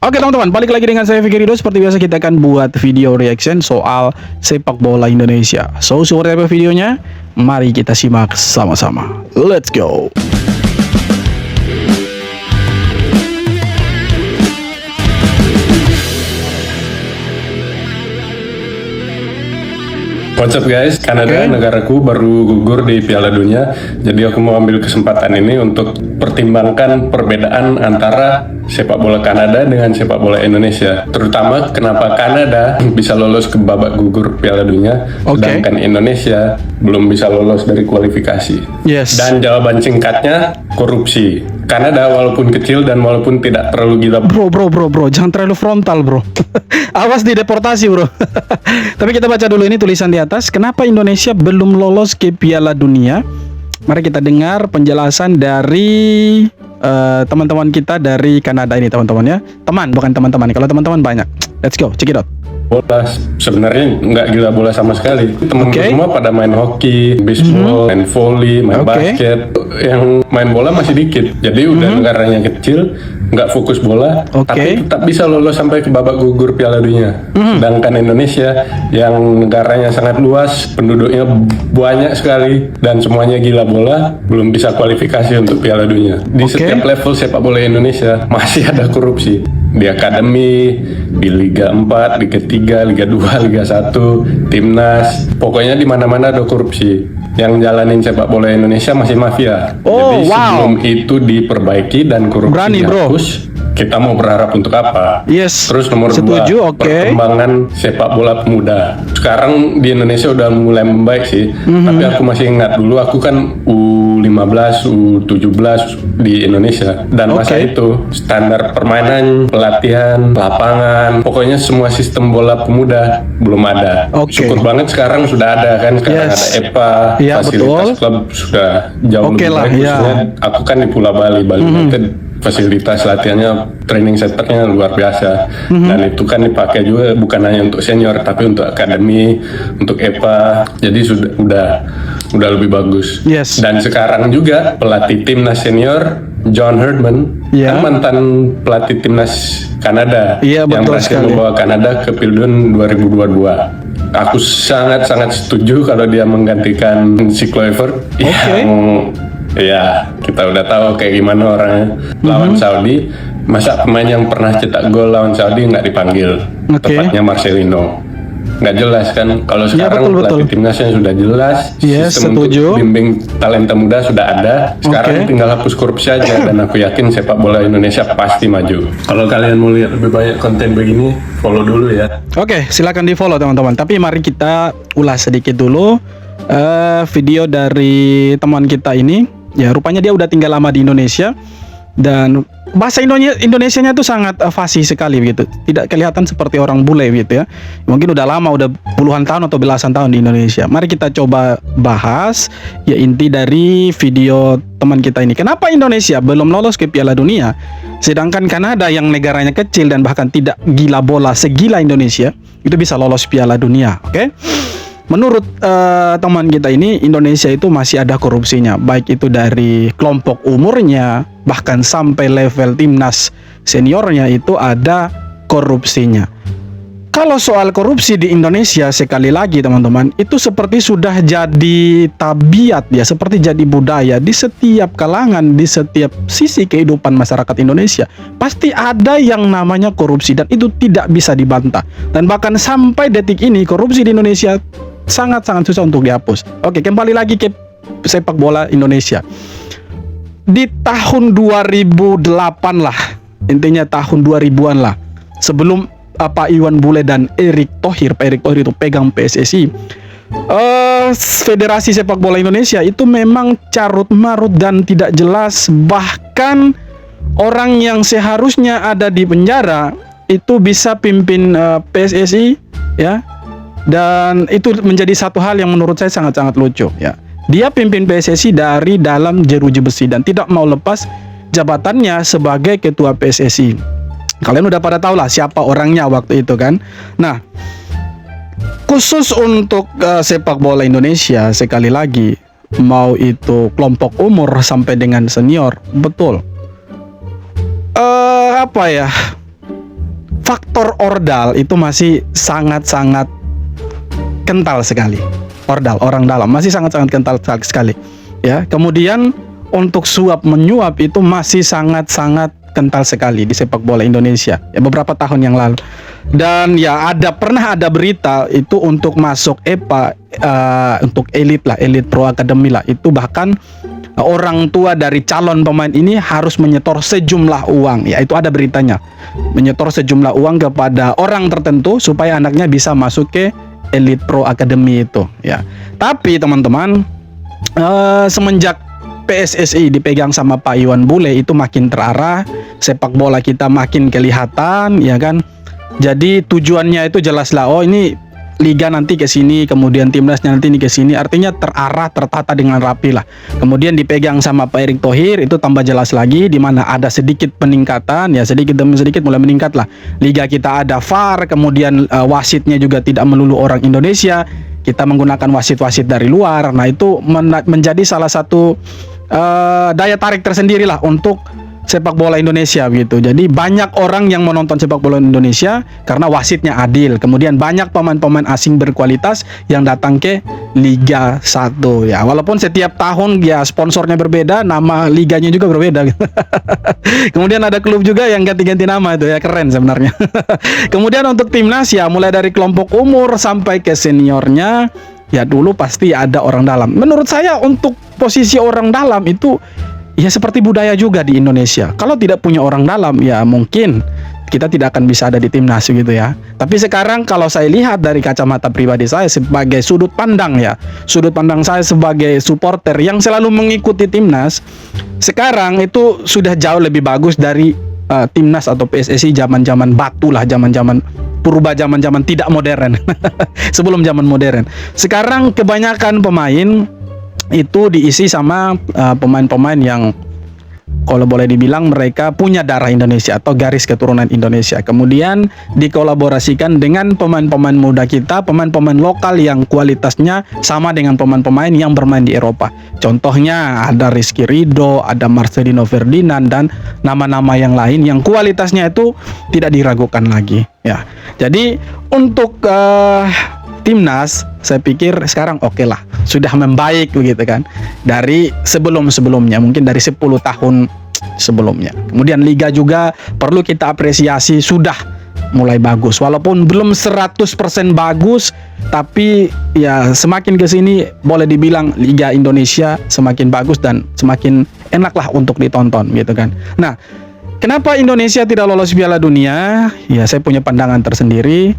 Oke teman-teman, balik lagi dengan saya Fikri Ridho. Seperti biasa kita akan buat video reaction soal sepak bola Indonesia. So, seperti apa videonya? Mari kita simak sama-sama. Let's go. What's up guys, Kanada negaraku baru gugur di Piala Dunia. Jadi aku mau ambil kesempatan ini untuk pertimbangkan perbedaan antara sepak bola Kanada dengan sepak bola Indonesia. Terutama kenapa Kanada bisa lolos ke babak gugur Piala Dunia, sedangkan Indonesia belum bisa lolos dari kualifikasi. Yes. Dan jawaban singkatnya, korupsi. Kanada walaupun kecil dan walaupun tidak terlalu gila. Bro, jangan terlalu frontal bro. Awas dideportasi bro. Tapi kita baca dulu ini tulisan di atas. Kenapa Indonesia belum lolos ke Piala Dunia? Mari kita dengar penjelasan dari teman-teman kita dari Kanada ini teman-teman ya. Teman, bukan teman-teman. Kalau teman-teman banyak. Let's go, check it out. Bola sebenarnya nggak gila bola sama sekali. Temen semua pada main hoki, baseball, main volley, main basket. Yang main bola masih dikit. Jadi udah negaranya kecil, nggak fokus bola, tapi tetap bisa lolos sampai ke babak gugur Piala Dunia. Sedangkan Indonesia yang negaranya sangat luas, penduduknya banyak sekali dan semuanya gila bola, belum bisa kualifikasi untuk Piala Dunia. Di setiap level sepak bola Indonesia masih ada korupsi. Di akademi, di Liga 4, Liga 3, Liga 2, Liga 1, Timnas, pokoknya di mana-mana ada korupsi. Yang jalanin sepak bola Indonesia masih mafia. Jadi sebelum itu diperbaiki dan korupsi dihapus, kita mau berharap untuk apa? Yes. Terus nomor 2, perkembangan sepak bola pemuda. Sekarang di Indonesia udah mulai membaik sih, tapi aku masih ingat dulu aku kan U15, U17 di Indonesia, dan masa itu standar permainan, pelatihan, lapangan, pokoknya semua sistem bola pemuda belum ada. Syukur banget sekarang sudah ada kan, sekarang ada EPA, fasilitas klub sudah jauh lebih baik. Khususnya aku kan di Pulau Bali United, fasilitas latihannya, training centernya luar biasa, dan itu kan dipakai juga bukan hanya untuk senior tapi untuk akademi, untuk EPA, jadi udah lebih bagus. Dan sekarang juga pelatih timnas senior John Herdman kan mantan pelatih timnas Kanada yang berhasil membawa Kanada ke Pildun 2022. Aku sangat setuju kalau dia menggantikan si Kluivert yang ya, kita udah tahu kayak gimana orangnya. Lawan Saudi, masa pemain yang pernah cetak gol lawan Saudi nggak dipanggil? Tepatnya Marcelino. Nggak jelas kan? Kalau sekarang pelatih timnasnya sudah jelas, sistem untuk bimbing talenta muda sudah ada. Sekarang tinggal hapus korupsi aja, dan aku yakin sepak bola Indonesia pasti maju. Kalau kalian mau lihat lebih banyak konten begini, follow dulu ya. Silakan di follow teman-teman. Tapi mari kita ulas sedikit dulu video dari teman kita ini. Ya, rupanya dia udah tinggal lama di Indonesia dan bahasa Indonesianya tuh sangat fasih sekali begitu. Tidak kelihatan seperti orang bule gitu ya. Mungkin udah lama, udah puluhan tahun atau belasan tahun di Indonesia. Mari kita coba bahas ya inti dari video teman kita ini. Kenapa Indonesia belum lolos ke Piala Dunia, sedangkan Kanada yang negaranya kecil dan bahkan tidak gila bola segila Indonesia itu bisa lolos Piala Dunia. Menurut teman kita ini, Indonesia itu masih ada korupsinya, baik itu dari kelompok umurnya, bahkan sampai level timnas seniornya itu ada korupsinya. Kalau soal korupsi di Indonesia, sekali lagi teman-teman, itu seperti sudah jadi tabiat ya, seperti jadi budaya di setiap kalangan, di setiap sisi kehidupan masyarakat Indonesia. Pasti ada yang namanya korupsi dan itu tidak bisa dibantah. Dan bahkan sampai detik ini korupsi di Indonesia sangat-sangat susah untuk dihapus. Kembali lagi ke sepak bola Indonesia. Di tahun 2008 lah, intinya tahun 2000-an lah, sebelum Pak Iwan Bule dan Erick Thohir itu pegang PSSI, Federasi Sepak Bola Indonesia itu memang carut marut dan tidak jelas. Bahkan orang yang seharusnya ada di penjara itu bisa pimpin PSSI ya. Dan itu menjadi satu hal yang menurut saya sangat-sangat lucu ya. Dia pimpin PSSI dari dalam jeruji besi dan tidak mau lepas jabatannya sebagai ketua PSSI. Kalian udah pada tahu lah siapa orangnya waktu itu kan. Nah, khusus untuk sepak bola Indonesia, sekali lagi, mau itu kelompok umur sampai dengan senior, betul. Apa ya? ordal itu masih sangat-sangat kental sekali. Ordal, orang dalam masih sangat-sangat kental sekali. Ya, kemudian untuk suap menyuap itu masih sangat-sangat kental sekali di sepak bola Indonesia. Ya, beberapa tahun yang lalu. Dan ya pernah ada berita itu untuk masuk EPA, untuk elit pro academy lah, itu bahkan orang tua dari calon pemain ini harus menyetor sejumlah uang. Ya, itu ada beritanya. Menyetor sejumlah uang kepada orang tertentu supaya anaknya bisa masuk ke Elite Pro Academy itu, ya. Tapi teman-teman, semenjak PSSI dipegang sama Pak Iwan Bule itu makin terarah, sepak bola kita makin kelihatan, ya kan. Jadi tujuannya itu jelas lah. Oh, ini liga nanti ke sini, kemudian timnasnya nanti ini ke sini. Artinya terarah, tertata dengan rapi lah. Kemudian dipegang sama Pak Erick Thohir, itu tambah jelas lagi, di mana ada sedikit peningkatan, ya sedikit demi sedikit mulai meningkat lah. Liga kita ada VAR, kemudian wasitnya juga tidak melulu orang Indonesia. Kita menggunakan wasit-wasit dari luar. Nah, itu menjadi salah satu daya tarik tersendiri lah untuk sepak bola Indonesia gitu. Jadi banyak orang yang menonton sepak bola Indonesia karena wasitnya adil. Kemudian banyak pemain-pemain asing berkualitas yang datang ke Liga 1 ya. Walaupun setiap tahun ya sponsornya berbeda, nama liganya juga berbeda. Kemudian ada klub juga yang ganti-ganti nama, itu ya keren sebenarnya. Kemudian untuk timnas ya mulai dari kelompok umur sampai ke seniornya, ya dulu pasti ada orang dalam. Menurut saya untuk posisi orang dalam itu ya seperti budaya juga di Indonesia. Kalau tidak punya orang dalam, ya mungkin kita tidak akan bisa ada di timnas gitu ya. Tapi sekarang kalau saya lihat dari kacamata pribadi saya sebagai sudut pandang saya sebagai supporter yang selalu mengikuti timnas, sekarang itu sudah jauh lebih bagus dari timnas atau PSSI zaman-zaman batu lah, zaman-zaman purba, zaman-zaman tidak modern. Sebelum zaman modern. Sekarang kebanyakan pemain itu diisi sama pemain-pemain yang kalau boleh dibilang mereka punya darah Indonesia atau garis keturunan Indonesia. Kemudian dikolaborasikan dengan pemain-pemain muda kita, pemain-pemain lokal yang kualitasnya sama dengan pemain-pemain yang bermain di Eropa. Contohnya ada Rizky Ridho, ada Marcelino Ferdinand, dan nama-nama yang lain yang kualitasnya itu tidak diragukan lagi. Ya, jadi untuk timnas, saya pikir sekarang oke lah, sudah membaik begitu kan, dari sebelum-sebelumnya, mungkin dari 10 tahun sebelumnya. Kemudian liga juga perlu kita apresiasi, sudah mulai bagus, walaupun belum 100% bagus, tapi ya semakin kesini boleh dibilang liga Indonesia semakin bagus dan semakin enak lah untuk ditonton gitu kan. Nah, kenapa Indonesia tidak lolos Piala Dunia? Ya, saya punya pandangan tersendiri.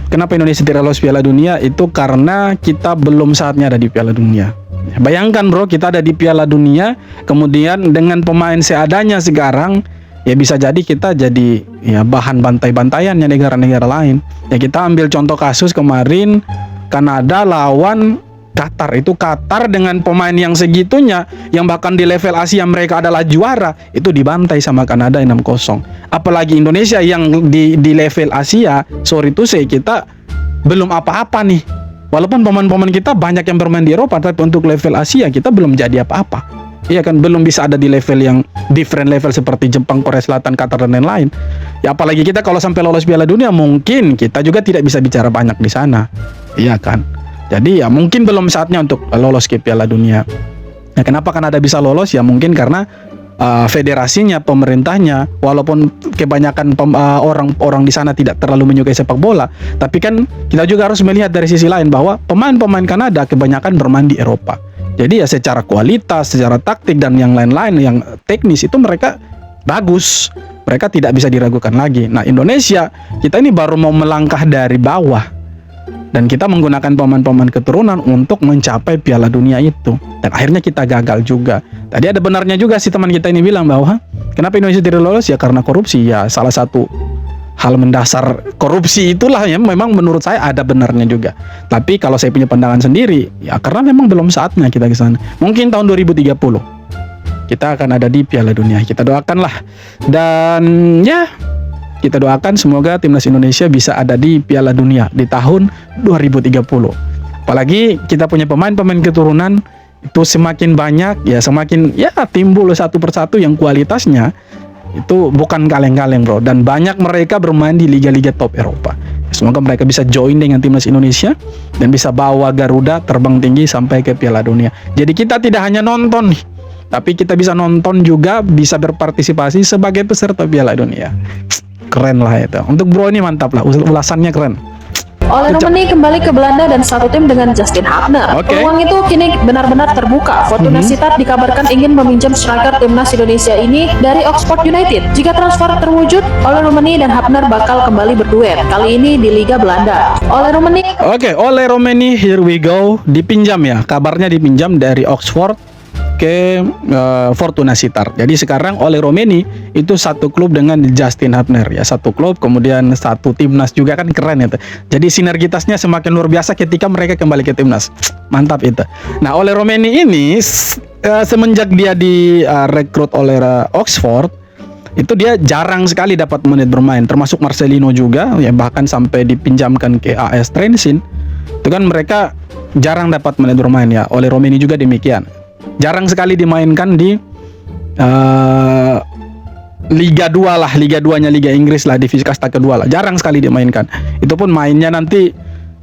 Kenapa Indonesia tidak lolos Piala Dunia? Itu karena kita belum saatnya ada di Piala Dunia. Bayangkan bro, kita ada di Piala Dunia, kemudian dengan pemain seadanya sekarang, ya bisa jadi kita jadi ya bahan bantai-bantaiannya negara-negara lain. Ya kita ambil contoh kasus kemarin Kanada lawan Qatar. Itu Qatar dengan pemain yang segitunya, yang bahkan di level Asia mereka adalah juara, itu dibantai sama Kanada 6-0. Apalagi Indonesia yang di level Asia, sorry to say, kita belum apa-apa nih. Walaupun pemain-pemain kita banyak yang bermain di Eropa, tapi untuk level Asia kita belum jadi apa-apa. Iya kan, belum bisa ada di level yang different level seperti Jepang, Korea Selatan, Qatar dan lain-lain. Ya apalagi kita kalau sampai lolos Piala Dunia, mungkin kita juga tidak bisa bicara banyak di sana. Iya kan. Jadi ya mungkin belum saatnya untuk lolos ke Piala Dunia. Nah, kenapa Kanada bisa lolos? Ya mungkin karena federasinya, pemerintahnya, walaupun kebanyakan orang di sana tidak terlalu menyukai sepak bola, tapi kan kita juga harus melihat dari sisi lain bahwa pemain-pemain Kanada kebanyakan bermain di Eropa. Jadi ya secara kualitas, secara taktik dan yang lain-lain yang teknis itu mereka bagus. Mereka tidak bisa diragukan lagi. Nah, Indonesia, kita ini baru mau melangkah dari bawah. Dan kita menggunakan pemain-pemain keturunan untuk mencapai Piala Dunia itu. Dan akhirnya kita gagal juga. Tadi ada benarnya juga si teman kita ini bilang bahwa kenapa Indonesia tidak lolos? Ya karena korupsi. Ya salah satu hal mendasar korupsi itulah ya memang menurut saya ada benarnya juga. Tapi kalau saya punya pandangan sendiri, ya karena memang belum saatnya kita ke sana. Mungkin tahun 2030 kita akan ada di Piala Dunia. Kita doakanlah. Dan ya kita doakan semoga timnas Indonesia bisa ada di Piala Dunia di tahun 2030. Apalagi kita punya pemain-pemain keturunan itu semakin banyak, ya semakin ya timbul satu persatu yang kualitasnya Itu bukan kaleng-kaleng bro, dan banyak mereka bermain di liga-liga top Eropa. Semoga mereka bisa join dengan timnas Indonesia dan bisa bawa Garuda terbang tinggi sampai ke Piala Dunia. Jadi kita tidak hanya nonton nih, tapi kita bisa nonton juga, bisa berpartisipasi sebagai peserta Piala Dunia. Keren lah itu. Untuk bro ini mantap lah, ulasannya keren. Ole Romani kembali ke Belanda dan satu tim dengan Justin Hapner. Oke. Peluang itu kini benar-benar terbuka. Fortuna Sittard dikabarkan ingin meminjam striker timnas Indonesia ini dari Oxford United. Jika transfer terwujud, Ole Romani dan Hapner bakal kembali berduet. Kali ini di Liga Belanda. Ole Romani Ole Romani, here we go. Dipinjam ya, kabarnya dipinjam dari Oxford ke Fortuna Sittard. Jadi sekarang Ole Romani itu satu klub dengan Justin Hapner ya, satu klub kemudian satu timnas juga, kan keren itu. Jadi sinergitasnya semakin luar biasa ketika mereka kembali ke timnas. Mantap itu. Nah, Ole Romani ini semenjak dia direkrut oleh Oxford, itu dia jarang sekali dapat menit bermain, termasuk Marcelino juga ya, bahkan sampai dipinjamkan ke AS Trensin. Itu kan mereka jarang dapat menit bermain ya. Ole Romani juga demikian. Jarang sekali dimainkan di Liga 2 lah, Liga 2-nya Liga Inggris lah, divisi kasta kedua lah. Jarang sekali dimainkan. Itu pun mainnya nanti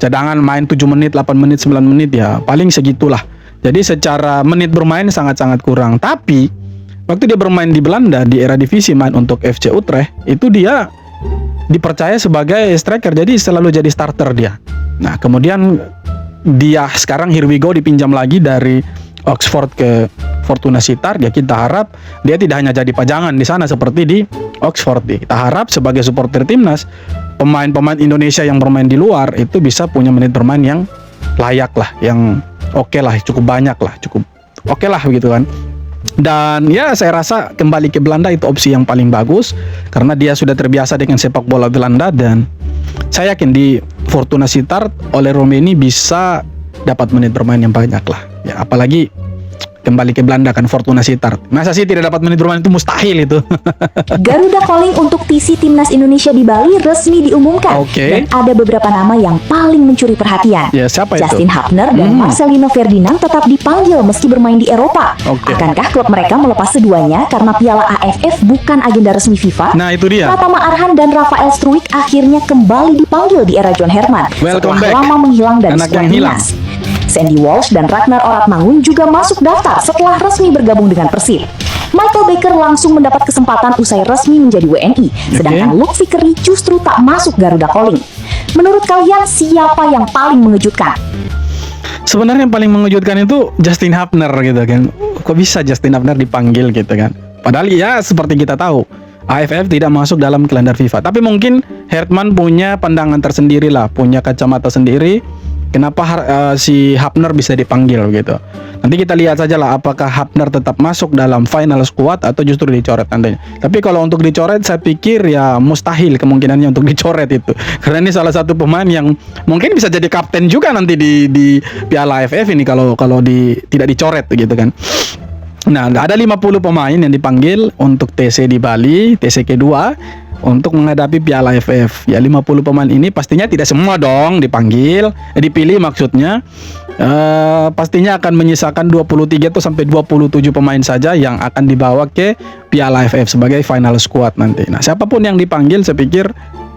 cadangan, main 7 menit, 8 menit, 9 menit ya, paling segitulah. Jadi secara menit bermain sangat-sangat kurang. Tapi waktu dia bermain di Belanda di era divisi main untuk FC Utrecht, itu dia dipercaya sebagai striker, jadi selalu jadi starter dia. Nah, kemudian dia sekarang here we go dipinjam lagi dari Oxford ke Fortuna Sittard ya. Kita harap dia tidak hanya jadi pajangan di sana seperti di Oxford. Kita harap sebagai supporter timnas, pemain-pemain Indonesia yang bermain di luar itu bisa punya menit bermain yang layak lah, yang oke lah, cukup banyak lah, cukup oke lah begitu kan. Dan ya saya rasa kembali ke Belanda itu opsi yang paling bagus, karena dia sudah terbiasa dengan sepak bola Belanda, dan saya yakin di Fortuna Sittard Ole Romani bisa dapat menit bermain yang banyak lah ya, apalagi kembali ke Belanda kan, Fortuna Sittard. Masa sih tidak dapat menit bermain, itu mustahil itu. Garuda Calling untuk TC Timnas Indonesia di Bali resmi diumumkan. Oke. Dan ada beberapa nama yang paling mencuri perhatian. Ya, siapa itu? Justin Hapner dan Marcelino Ferdinand tetap dipanggil meski bermain di Eropa. Oke. Akankah klub mereka melepas keduanya karena Piala AFF bukan agenda resmi FIFA? Nah, itu dia. Pratama Arhan dan Rafael Struijk akhirnya kembali dipanggil di era John Herman Welcome setelah back. lama menghilang dari Anak skuad yang hilang. timnas. Sandy Walsh dan Ragnar Oratmangun juga masuk daftar setelah resmi bergabung dengan Persib. Michael Baker langsung mendapat kesempatan usai resmi menjadi WNI, sedangkan Luke Vickery justru tak masuk Garuda Calling. Menurut kalian siapa yang paling mengejutkan? Sebenarnya yang paling mengejutkan itu Justin Hapner gitu kan. Kok bisa Justin Hapner dipanggil gitu kan? Padahal ya seperti kita tahu, AFF tidak masuk dalam kalender FIFA. Tapi mungkin Herman punya pandangan tersendiri lah, punya kacamata sendiri. Kenapa si Hapner bisa dipanggil gitu? Nanti kita lihat saja lah apakah Hapner tetap masuk dalam final squad atau justru dicoret nantinya. Tapi kalau untuk dicoret, saya pikir ya mustahil kemungkinannya untuk dicoret itu. Karena ini salah satu pemain yang mungkin bisa jadi kapten juga nanti di Piala AFF ini kalau tidak dicoret gitu kan. Nah, ada 50 pemain yang dipanggil untuk TC di Bali, TC kedua, untuk menghadapi Piala AFF. Ya, 50 pemain ini pastinya tidak semua dong dipanggil, dipilih maksudnya. Pastinya akan menyisakan 23 atau sampai 27 pemain saja yang akan dibawa ke Piala AFF sebagai final squad nanti. Nah, siapapun yang dipanggil, saya pikir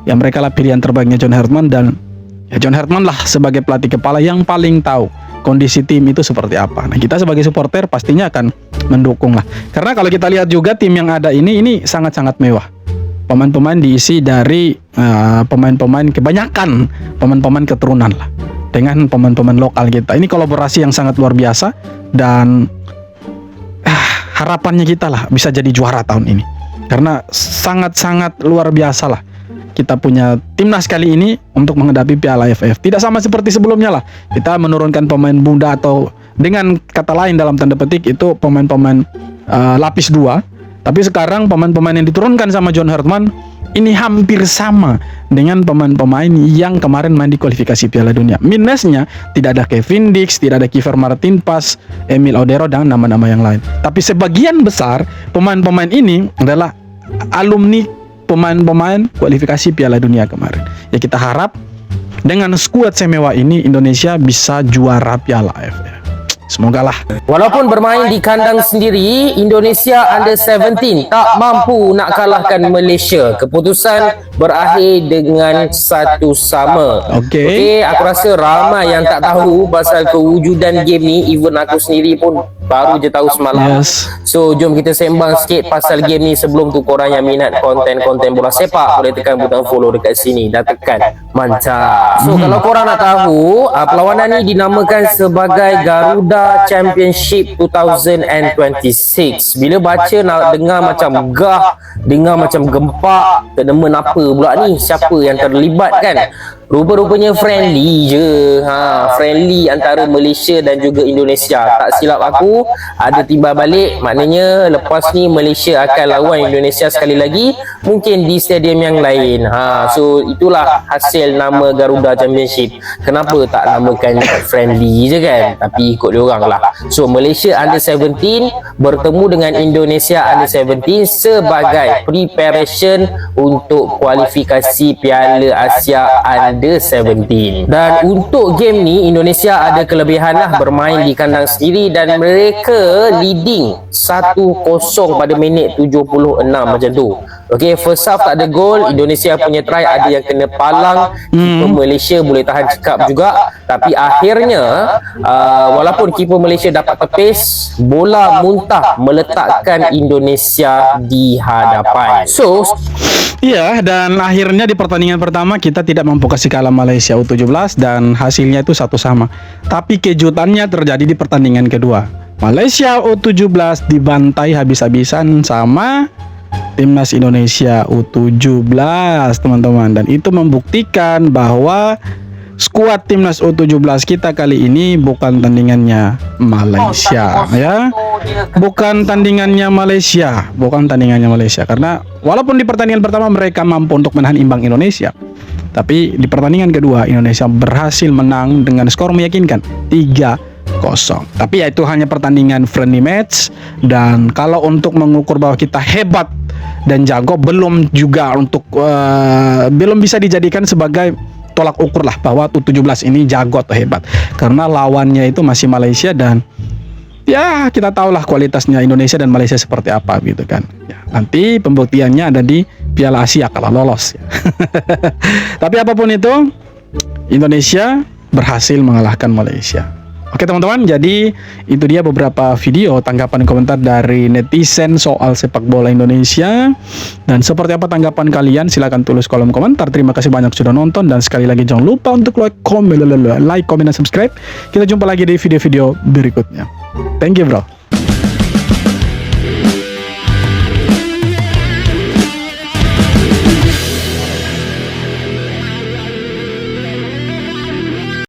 ya mereka lah pilihan terbaiknya John Herman, dan ya John Herman lah sebagai pelatih kepala yang paling tahu kondisi tim itu seperti apa. Nah, kita sebagai supporter pastinya akan mendukung lah. Karena kalau kita lihat juga tim yang ada ini sangat-sangat mewah. Pemain-pemain diisi dari pemain-pemain, kebanyakan pemain-pemain keturunan lah, dengan pemain-pemain lokal kita. Ini kolaborasi yang sangat luar biasa, dan harapannya kita lah bisa jadi juara tahun ini, karena sangat-sangat luar biasa lah kita punya timnas kali ini untuk menghadapi Piala AFF. Tidak sama seperti sebelumnya lah, kita menurunkan pemain muda, atau dengan kata lain dalam tanda petik itu pemain-pemain lapis 2. Tapi sekarang pemain-pemain yang diturunkan sama John Herman ini hampir sama dengan pemain-pemain yang kemarin main di kualifikasi Piala Dunia. Minusnya tidak ada Kevin Dix, tidak ada Kiefer Martin Pas, Emil Odero, dan nama-nama yang lain. Tapi sebagian besar pemain-pemain ini adalah alumni pemain-pemain kualifikasi Piala Dunia kemarin. Ya, kita harap dengan skuad semewa ini Indonesia bisa juara Piala AFF. Semoga lah. Walaupun bermain di kandang sendiri, Indonesia Under-17 tak mampu nak kalahkan Malaysia. Keputusan berakhir dengan 1-1. Okey, aku rasa ramai yang tak tahu pasal kewujudan game ni. Even aku sendiri pun baru je tahu semalam. So jom kita sembang sikit pasal game ni. Sebelum tu korang yang minat konten-konten bola sepak boleh tekan butang follow dekat sini dan tekan mantap. So kalau korang nak tahu, perlawanan ni dinamakan sebagai Garuda Championship 2026. Bila baca nak dengar macam gah, dengar macam gempak, terdemen apa pula ni, siapa yang terlibat kan? Rupa-rupanya friendly je. Friendly antara Malaysia dan juga Indonesia. Tak silap aku, ada timbal balik. Maknanya lepas ni Malaysia akan lawan Indonesia sekali lagi, mungkin di stadium yang lain. So itulah hasil nama Garuda Championship. Kenapa tak namakan friendly je kan? Tapi ikut diorang lah. So Malaysia Under-17 bertemu dengan Indonesia Under-17 sebagai preparation untuk kualifikasi Piala Asia Under-17. Dan untuk game ni Indonesia ada kelebihan lah, bermain di kandang sendiri dan mereka leading 1-0 pada minit 76 macam tu. Okey, first half tak ada gol, Indonesia punya try ada yang kena palang, keeper Malaysia boleh tahan cekap juga, tapi akhirnya walaupun keeper Malaysia dapat tepis, bola muntah meletakkan Indonesia di hadapan. So iya, dan akhirnya di pertandingan pertama kita tidak mampu kasih kalah Malaysia U17 dan hasilnya itu 1-1. Tapi kejutannya terjadi di pertandingan kedua. Malaysia U17 dibantai habis-habisan sama Timnas Indonesia U17, teman-teman. Dan itu membuktikan bahwa skuad Timnas U17 kita kali ini bukan tandingannya Malaysia, ya. Bukan tandingannya Malaysia, karena walaupun di pertandingan pertama mereka mampu untuk menahan imbang Indonesia, tapi di pertandingan kedua Indonesia berhasil menang dengan skor meyakinkan 3-0. Tapi ya itu hanya pertandingan friendly match, dan kalau untuk mengukur bahwa kita hebat dan jago belum juga untuk belum bisa dijadikan sebagai tolak ukur lah bahwa U17 ini jago atau hebat, karena lawannya itu masih Malaysia dan ya kita tahulah kualitasnya Indonesia dan Malaysia seperti apa gitu kan. Ya, nanti pembuktiannya ada di Piala Asia kalau lolos ya. Tapi apapun itu, Indonesia berhasil mengalahkan Malaysia. Oke teman-teman, jadi itu dia beberapa video tanggapan komentar dari netizen soal sepak bola Indonesia. Dan seperti apa tanggapan kalian? Silahkan tulis kolom komentar. Terima kasih banyak sudah nonton, dan sekali lagi jangan lupa untuk like, comment, dan subscribe. Kita jumpa lagi di video-video berikutnya. Thank you bro.